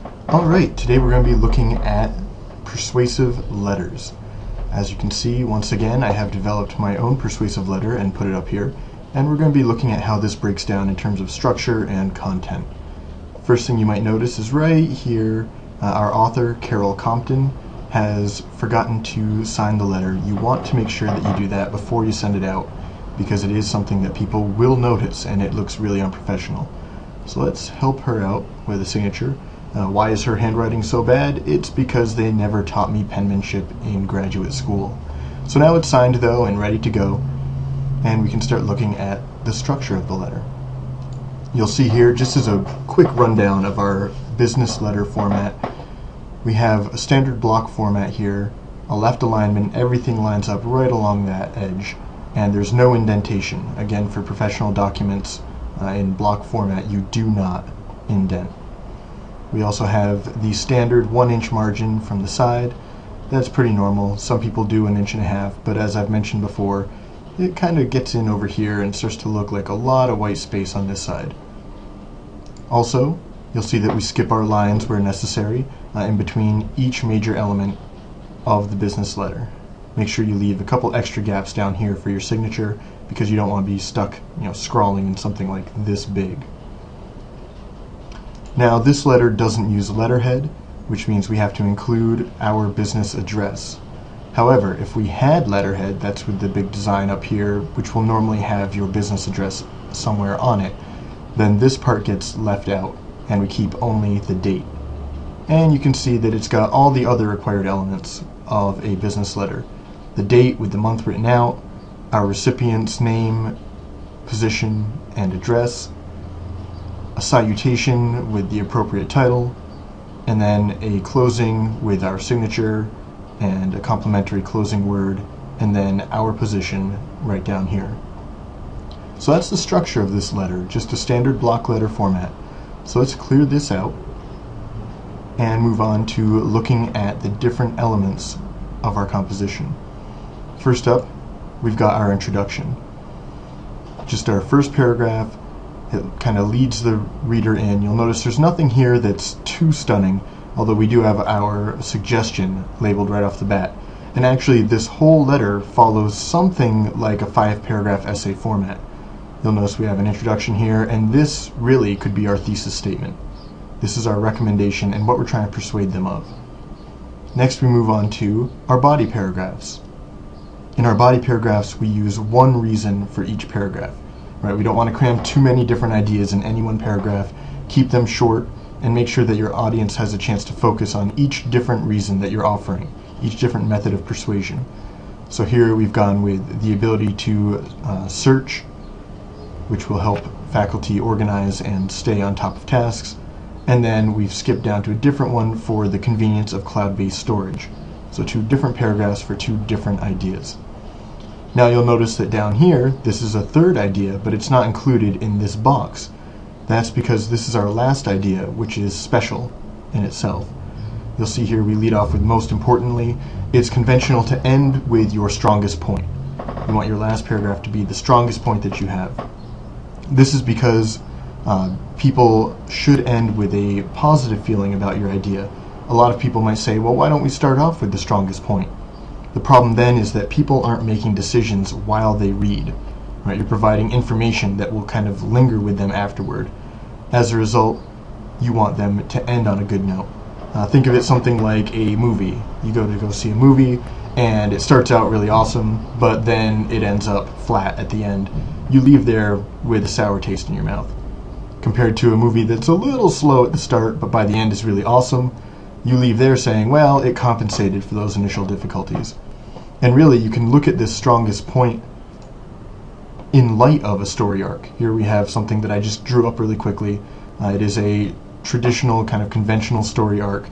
Alright, today we're going to be looking at persuasive letters. As you can see, once again, I have developed my own persuasive letter and put it up here, and we're going to be looking at how this breaks down in terms of structure and content. First thing you might notice is right here, our author, Carol Compton, has forgotten to sign the letter. You want to make sure that you do that before you send it out, because it is something that people will notice and it looks really unprofessional. So let's help her out with a signature. Why is her handwriting so bad? It's because they never taught me penmanship in graduate school. So now it's signed though and ready to go, and we can start looking at the structure of the letter. You'll see here, just as a quick rundown of our business letter format, we have a standard block format here, a left alignment, everything lines up right along that edge, and there's no indentation. Again, for professional documents in block format, you do not indent. We also have the standard 1-inch margin from the side. That's pretty normal. Some people do 1.5 inches, but as I've mentioned before, it kind of gets in over here and starts to look like a lot of white space on this side. Also, you'll see that we skip our lines where necessary in between each major element of the business letter. Make sure you leave a couple extra gaps down here for your signature, because you don't want to be stuck, scrawling in something like this big. Now, this letter doesn't use letterhead, which means we have to include our business address. However, if we had letterhead, that's with the big design up here, which will normally have your business address somewhere on it, then this part gets left out, and we keep only the date. And you can see that it's got all the other required elements of a business letter. The date with the month written out, our recipient's name, position, and address, a salutation with the appropriate title, and then a closing with our signature and a complimentary closing word, and then our position right down here. So that's the structure of this letter, just a standard block letter format. So let's clear this out and move on to looking at the different elements of our composition. First up, we've got our introduction. Just our first paragraph. It kind of leads the reader in. You'll notice there's nothing here that's too stunning, although we do have our suggestion labeled right off the bat. And actually, this whole letter follows something like a 5-paragraph essay format. You'll notice we have an introduction here, and this really could be our thesis statement. This is our recommendation and what we're trying to persuade them of. Next, we move on to our body paragraphs. In our body paragraphs, we use one reason for each paragraph. Right, we don't want to cram too many different ideas in any one paragraph. Keep them short and make sure that your audience has a chance to focus on each different reason that you're offering, each different method of persuasion. So here we've gone with the ability to search, which will help faculty organize and stay on top of tasks. And then we've skipped down to a different one for the convenience of cloud-based storage. So 2 different paragraphs for 2 different ideas. Now you'll notice that down here, this is a third idea, but it's not included in this box. That's because this is our last idea, which is special in itself. You'll see here we lead off with most importantly. It's conventional to end with your strongest point. You want your last paragraph to be the strongest point that you have. This is because people should end with a positive feeling about your idea. A lot of people might say, well, why don't we start off with the strongest point? The problem then is that people aren't making decisions while they read. Right? You're providing information that will kind of linger with them afterward. As a result, you want them to end on a good note. Think of it something like a movie. You go see a movie, and it starts out really awesome, but then it ends up flat at the end. You leave there with a sour taste in your mouth. Compared to a movie that's a little slow at the start, but by the end is really awesome, you leave there saying, well, it compensated for those initial difficulties. And really, you can look at this strongest point in light of a story arc. Here we have something that I just drew up really quickly. It is a traditional kind of conventional story arc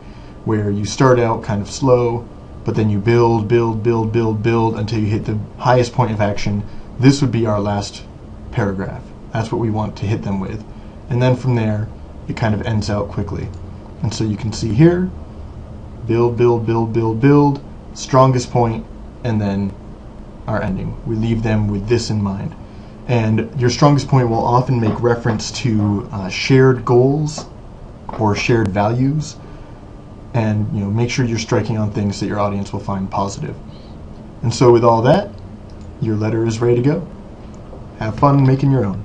where you start out kind of slow, but then you build until you hit the highest point of action. This would be our last paragraph. That's what we want to hit them with. And then from there, it kind of ends out quickly. And so you can see here, build, strongest point, and then our ending. We leave them with this in mind. And your strongest point will often make reference to shared goals or shared values, and make sure you're striking on things that your audience will find positive. And so with all that, your letter is ready to go. Have fun making your own.